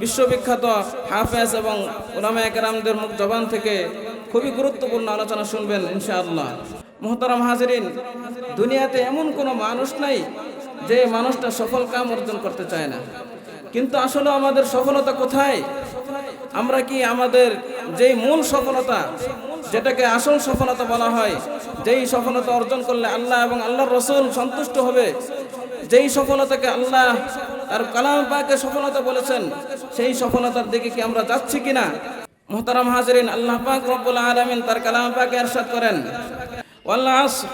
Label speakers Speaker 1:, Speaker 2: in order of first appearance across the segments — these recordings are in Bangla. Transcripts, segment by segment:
Speaker 1: বিশ্ববিখ্যাত হাফেজ এবং উলামায়ে কেরামদের মুখ জবান থেকে খুবই গুরুত্বপূর্ণ আলোচনা শুনবেন ইনশাআল্লাহ। মুহতারাম হাজিরিন, দুনিয়াতে এমন কোনো মানুষ নাই যে মানুষটা সফল কাম অর্জন করতে চায় না। কিন্তু আসলে আমাদের সফলতা কোথায়? আমরা কি আমাদের যেই মূল সফলতা, যেটাকে আসল সফলতা বলা হয়, যেই সফলতা অর্জন করলে আল্লাহ এবং আল্লাহর রাসূল সন্তুষ্ট হবে, যেই সফলতাকে আল্লাহ তার কালাম পাকে সফলতা বলেছেন, সেই সফলতার দিকে কি আমরা যাচ্ছি কিনা? মুহতারাম হাজিরিন, আল্লাহ পাক রব্বুল আলামিন তার কালাম পাকে ইরশাদ করেন, ওয়াল আসর,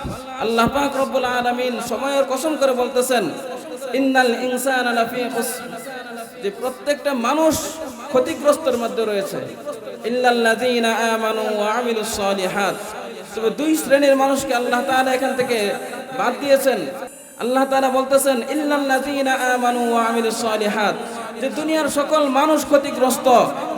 Speaker 1: আল্লাহ পাক রব্বুল আলামিন সময়ের কসম করে বলতেছেন, ইন্নাল ইনসানা লাফি খুসর, যে প্রত্যেকটা মানুষ ক্ষতিগ্রস্তের মধ্যে রয়েছে, ইল্লাল্লাযীনা আমানু ওয়া আমিলুস সালিহাত। তবে দুই শ্রেণীর মানুষকে আল্লাহ তাআলা এখান থেকে বাদ দিয়েছেন। আল্লাহ তাআলা বলতেছেন ইল্লাল্লাযীনা আমানু ওয়া আমিলুস সালিহাত, যে দুনিয়ার সকল মানুষ ক্ষতিগ্রস্ত,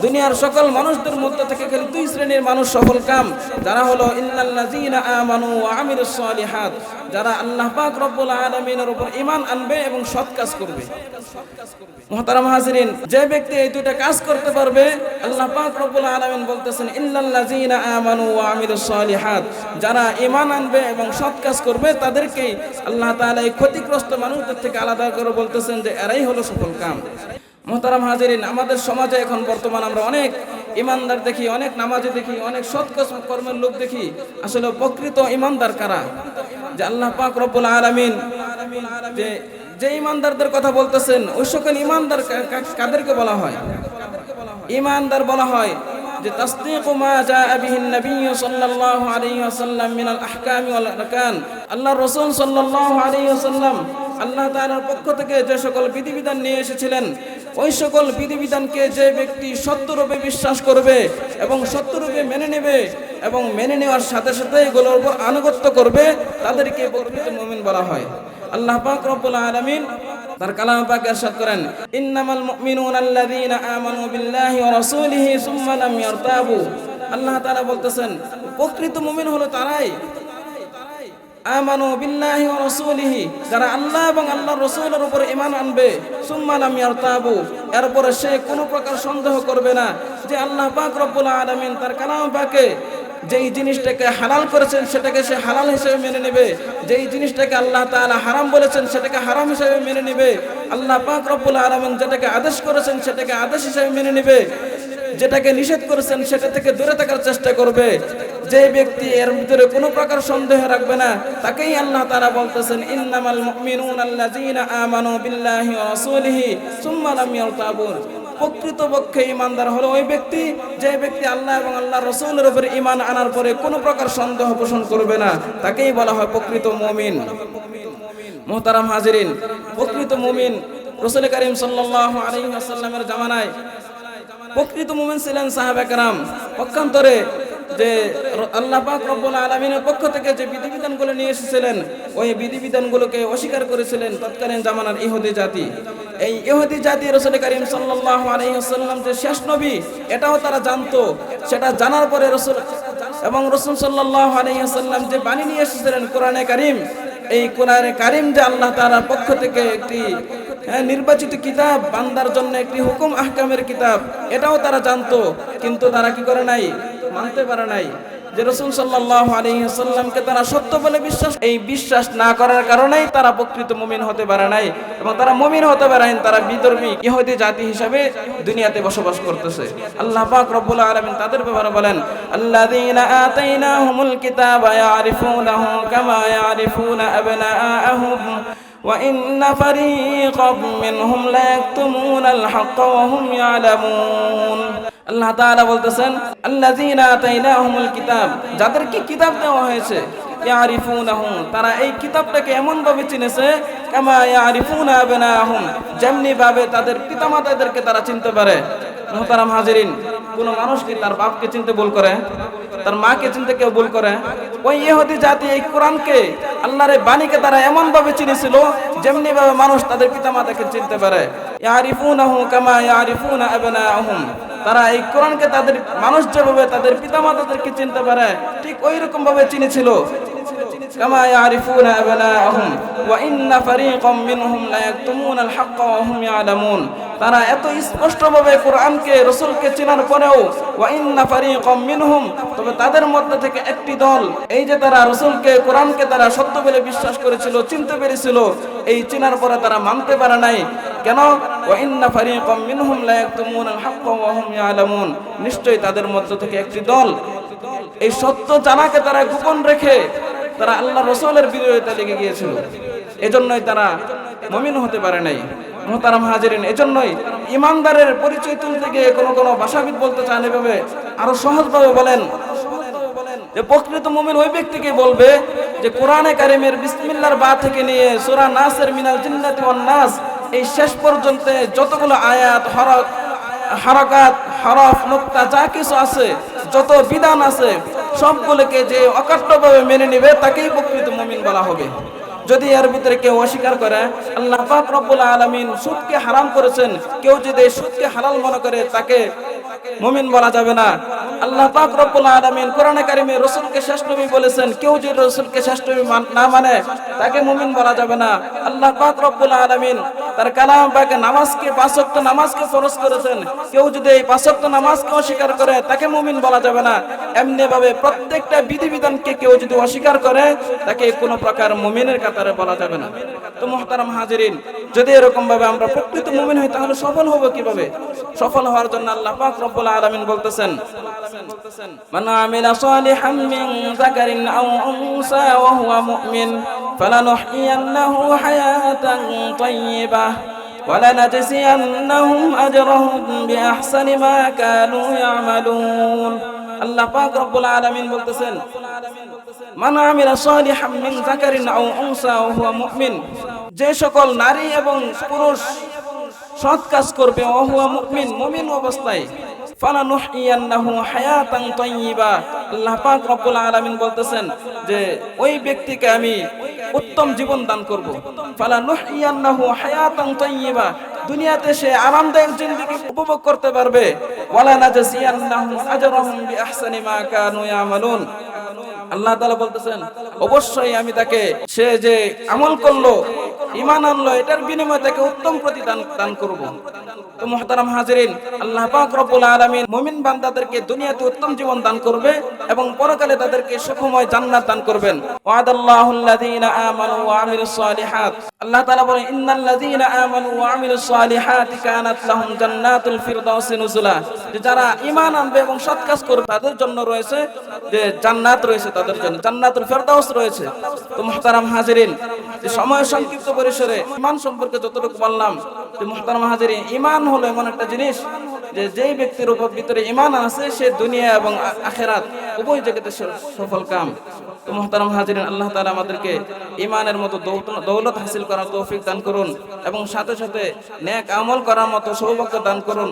Speaker 1: দুনিয়ার সকল মানুষদের মধ্যে থেকে খালি দুই শ্রেণীর মানুষ সফল কাম, যারা হলো ইল্লাল্লাযীনা আমানু ওয়া আমিলুস সালিহাত, যারা আল্লাহ পাক রব্বুল আলামিনের উপর ঈমান আনবে এবং সৎ কাজ করবে। মুহতারাম হাজিরিন, যে ব্যক্তি এই দুইটা কাজ করতে পারবে, আল্লাহ পাক রব্বুল আলামিন বলতেছেন ইল্লাল্লাযীনা আমানু ওয়া আমিলুস সালিহাত, যারা ঈমান আনবে এবং সৎ কাজ করবে তাদেরকেই আল্লাহ তাআলা এই ক্ষতিগ্রস্ত মানুষদের থেকে আলাদা করে বলতেছেন যে এরাই হলো সফল কাম। মুহতারাম হাজিরিন, আমাদের সমাজে এখন বর্তমান আমরা অনেক ইমানদার দেখি, অনেক নামাজি দেখি, অনেক সৎ কর্মের লোক দেখি। আসলে প্রকৃত ইমানদার কারা? যে আল্লাহ পাক রব্বুল আলামিন যে ইমানদারদের কথা বলতেছেন, ওই সকল ইমানদার কাদেরকে বলা হয়? ইমানদার বলা হয় যে তাসদীকু মা জাআ বিহি নবী সাল্লাল্লাহু আলাইহি ওয়াসাল্লাম মিনাল আহকাম ওয়াল আরকান। আল্লাহর রাসূল সাল্লাল্লাহু আলাইহি ওয়াসাল্লাম আল্লাহ তাআলার পক্ষ থেকে যে সকল বিধিবিধান নিয়ে এসেছিলেন, ওই সকল বিধিবিধানকে যে ব্যক্তি সত্যরূপে বিশ্বাস করবে এবং সত্যরূপে মেনে নেবে এবং মেনে নেওয়ার সাথে সাথে এগুলোর উপর আনুগত্য করবে, তাদেরকে প্রকৃত মুমিন বলা হয়। আল্লাহ পাক রব্বুল আলামিন তার কালাম পাকে ইরশাদ করেন, ইন্নামাল মুমিনুনা আল্লাযীনা আমানু বিল্লাহি ওয়া রাসূলিহি সুম্মা লাম ইয়ারতাবু। আল্লাহ তাআলা বলতেছেন প্রকৃত মুমিন হলো তারাই, আমানু বিল্লাহি ওয়া রাসূলিহি, যারা আল্লাহ এবং আল্লাহর রাসূলের উপর ঈমান আনবে, সুম্মা লাম ইয়ারতাবু, এরপরে সে কোনো প্রকার সন্দেহ করবে না যে আল্লাহ পাক রব্বুল আলামিন তার কালাম পাকে যেই জিনিসটাকে হালাল করেছেন সেটাকে সে হালাল হিসেবে মেনে নেবে, যেই জিনিসটাকে আল্লাহ তাআলা হারাম বলেছেন সেটাকে হারাম হিসেবে মেনে নেবে, আল্লাহ পাক রব্বুল আলামিন যেটাকে আদেশ করেছেন সেটাকে আদেশ হিসেবে মেনে নেবে, যেটাকে নিষেধ করেছেন সেটা থেকে দূরে থাকার চেষ্টা করবে। যে ব্যক্তি এর ভিতরে কোনো প্রকার সন্দেহ রাখবে না, তাকেই আল্লাহ তাআলা বলতেছেন ইন্নামাল মুমিনুনা আল্লাযীনা আমানু বিল্লাহি ওয়া রাসূলিহি সুম্মা লাম ইয়ারতাবু। প্রকৃতপক্ষে ঈমানদার হলো ওই ব্যক্তি, যে ব্যক্তি আল্লাহ এবং আল্লাহর রাসূলের উপর ঈমান আনার পরে কোনো প্রকার সন্দেহ পোষণ করবে না, তাকেই বলা হয় প্রকৃত মুমিন। মুহতারাম হাজিরিন, প্রকৃত মুমিন রাসূল করিম সাল্লাল্লাহু আলাইহি ওয়াসাল্লামের জামানায় প্রকৃত মুমিন ছিলেন সাহাবায়ে কেরাম। পক্ষান্তরে যে আল্লাহ পাক রব্বুল আলামিনের পক্ষ থেকে যে বিধিবিধানগুলো নিয়ে এসেছিলেন, ওই বিধিবিধানগুলোকে অস্বীকার করেছিলেন তৎকালীন জামানার ইহুদি জাতি। এই ইহুদি জাতি রাসূল করিম সাল্লাল্লাহু আলাইহি ওয়াসাল্লাম যে শেষ নবী, এটাও তারা জানতো। সেটা জানার পরে রাসূল সাল্লাল্লাহু আলাইহি ওয়াসাল্লাম যে বাণী নিয়ে এসেছিলেন কোরআনে কারীম, এই কোরআনে কারীম যে আল্লাহ তাআলার পক্ষ থেকে একটি নির্বাচিত কিতাব, বান্দার জন্য একটি হুকুম আহকামের কিতাব, এটাও তারা জানতো। কিন্তু তারা কি করে নাই? মানতে পারে নাই যে রাসূল সাল্লাল্লাহু আলাইহি ওয়াসাল্লামকে তারা সত্য বলে বিশ্বাস, এই বিশ্বাস না করার কারণেই তারা প্রকৃত মুমিন হতে পারে নাই এবং তারা মুমিন হতে পারেন, তারা বিধর্মী ইহুদি জাতি হিসেবে দুনিয়াতে বসবাস করতেছে। আল্লাহ পাক রব্বুল আলামিন তাদের ব্যাপারে বলেন, আল্লাযীনা আতাইনাহুমুল কিতাবা ইয়ারিফুনাহু কামা ইয়ারিফুনা আবনাআহুম ওয়া ইন্না ফারীকাম মিনহুম লা ইয়াকতুমুনাল হাক্কা ওয়া হুম ইয়ালামুন। আল্লাহ তাআলা বলতেছেন আল্লাযীনা আতাইনাহুমুল কিতাব, যাদেরকে কিতাব দেওয়া হয়েছে, ইয়ারিফুনাহু, তারা এই কিতাবটাকে এমন ভাবে চিনেছে, কামা ইয়ারিফুনা আবনাআহুম, যেমনি ভাবে তাদের পিতামাতাদেরকে তারা চিনতে পারে। মুহতারাম হাজিরিন, কোন মানুষ কি তার বাপকে চিনতে ভুল করে? তার মাকে চিনতে কেউ ভুল করে? ওই ইহুদি জাতি এই কোরআনকে, আল্লাহর এই বাণীকে তারা এমন ভাবে চিনেছিল যেমনি ভাবে মানুষ তাদের পিতামাতাকে চিনতে পারে। ইয়ারিফুনাহু কামা ইয়ারিফুনা আবনাআহুম, তারা এই কোরআনকে তাদের মানুষ যেভাবে তাদের পিতামাতাদেরকে চিনতে পারে ঠিক ওই রকম ভাবে চিনেছিল। কামা ইয়ারিফুনা আবনাআহুম ওয়া ইন্না ফারীকাম মিনহুম লা ইয়াকতুমুনাল হাক্কা ওয়া হুম ইয়ালামুন। তারা এত স্পষ্টভাবে কোরআনকে রাসূলকে চেনার পরেও ওয়া ইন্না ফারীকাম মিনহুম, তবে তাদের মধ্যে থেকে একটি দল, এই যে তারা রাসূলকে কোরআনকে তারা সত্য বলে বিশ্বাস করেছিল, চিনতে পেরেছিল, এই চেনার পরে তারা মানতে পারে নাই। কেন? ওয়া ইন্না ফারীকাম মিনহুম লা ইয়াকতুমুনাল হাক্কা ওয়া হুম ইয়ালামুন, নিশ্চয়ই তাদের মধ্য থেকে একটি দল এই সত্য জানাকে তারা গোপন রেখে তারা আল্লাহ রাসূলের বিরোধিতা লেগে গিয়েছিল, এজন্যই তারা মুমিন হতে পারে নাই। মুহতারাম হাজিরিন, এজন্যই ইমানদারের পরিচয় তুলতে গিয়ে কোনো ভাষাবিদ বলতে চান এভাবে, আরো সহজভাবে বলেন যে প্রকৃত মুমিন ওই ব্যক্তিকে বলবে যে কোরআনে কারিমের বিসমিল্লাহর বা থেকে নিয়ে সূরা নাসের মিনাল জিন্নাতি ওয়ান নাস এই শেষ পর্যন্ত যতগুলো আয়াত, হারাকাত, হরফ, নুকতা যা কিছু আছে, যত বিধান আছে, সবগুলোকে যে অকাট্যভাবে মেনে নেবে তাকেই প্রকৃত মুমিন বলা হবে। যদি এর ভিতরে কেউ অস্বীকার করে, আল্লাহ পাক রব্বুল আলামিন সুদকে হারাম করেছেন, কেউ যদি সুদকে হালাল মনে করে তাকে মুমিন বলা যাবে না। আল্লাহ পাক রব্বুল আলামিন কোরআনে কারিমে রাসূলকে শেষ নবী বলেছেন, কেউ যদি রাসূলকে শেষ নবী না মানে তাকে মুমিন বলা যাবে না। আল্লাহ পাক রব্বুল আলামিন তার কালাম পাকে নামাজকে 5 ওয়াক্ত নামাজকে ফরজ করেছেন, কেউ যদি এই 5 ওয়াক্ত নামাজকে অস্বীকার করে তাকে মুমিন বলা যাবে না। এমনি ভাবে প্রত্যেকটা বিধিবিধানকে কেউ যদি অস্বীকার করে তাকে কোনো প্রকার মুমিনের কাতারে বলা যাবে না। তো মুহতারাম হাজিরিন, যদি এরকম ভাবে আমরা প্রকৃত মুমিন হই তাহলে সফল হব কিভাবে? সফল হওয়ার জন্য আল্লাহ পাক রব্বুল আলামিন বলতেছেন, মান আমিলা সালিহাম মিন যাকারিন আও উনসা ওয়া হুয়া মুমিন ফালানুহইয়ান্নাহু হায়াতান তাইয়্যিবাহ ওয়া লানাজজিয়ান্নাহুম আজরাহুম বিআহসানি মা কানু ইয়ামালুন। আল্লাহ পাক রব্বুল আলামিন বলতেছেন, মান আমিলা সালিহাম মিন যাকারিন আও উনসা ওয়া হুয়া মুমিন, যে সকল নারী এবং পুরুষ সৎ কাজ করবে, ওয়া হুয়া মুমিন, মুমিন অবস্থায়, ফালানুহইয়ান্নাহু হায়াতান তাইয়্যিবা, আল্লাহ পাক রব্বুল আলামিন বলতেছেন যে ওই ব্যক্তিকে আমি উত্তম জীবন দান করব। ফালানুহইয়ান্নাহু হায়াতান তাইয়্যিবা, দুনিয়াতে সে আরামদায়ক জিন্দেগি উপভোগ করতে পারবে। ওয়ালা নাজজিয়ান্নাহুম আজরাহুম বিআহসানি মা কানু ইয়ামালুন, আল্লাহ তাআলা বলতেছেন অবশ্যই আমি তাকে, সে যে আমল করলো, ঈমান আনলো, এটার বিনিময়ে তাকে উত্তম প্রতিদান দান করব। তো মুহতারাম হাজিরিন, আল্লাহ পাক রব্বুল আলামিন মুমিন বান্দাদেরকে দুনিয়াতে উত্তম জীবন দান করবে এবং পরকালে তাদেরকে সুখময় জান্নাত দান করবেন। ওয়াদাল্লাহুল লাযীনা আমানু ওয়া আমিলুস সালিহাত, আল্লাহ তাআলা বলেন ইন্নাল্লাযীনা আমানু ওয়া আমিলুস সালিহাতি কানাত লাহুম জান্নাতুল ফিরদাউসি নুজুলা, যে যারা ঈমান আনবে এবং সৎ কাজ করবে তাদের জন্য রয়েছে যে জান্নাত রয়েছে, তাদের জন্য জান্নাতুল ফিরদাউস রয়েছে। তো মুহতারাম হাজিরিন, যে সময় সংক্ষিপ্ত পরিসরে ঈমান সম্পর্কে যতটুকু বললাম, যে মুহতারাম হাজিরিন, ঈমান হলো এমন একটা জিনিস যে যেই ব্যক্তির উপর ভিতরে ঈমান আছে সে দুনিয়া এবং আখিরাত উভয় জগতে সফল কাম। তো মুহতারাম হাজিরিন, আল্লাহ তাআলা আমাদেরকে ঈমানের মতো দৌলত হাসিল করার তৌফিক দান করুন এবং সাথে সাথে নেক আমল করার মতো সৌভাগ্য দান করুন।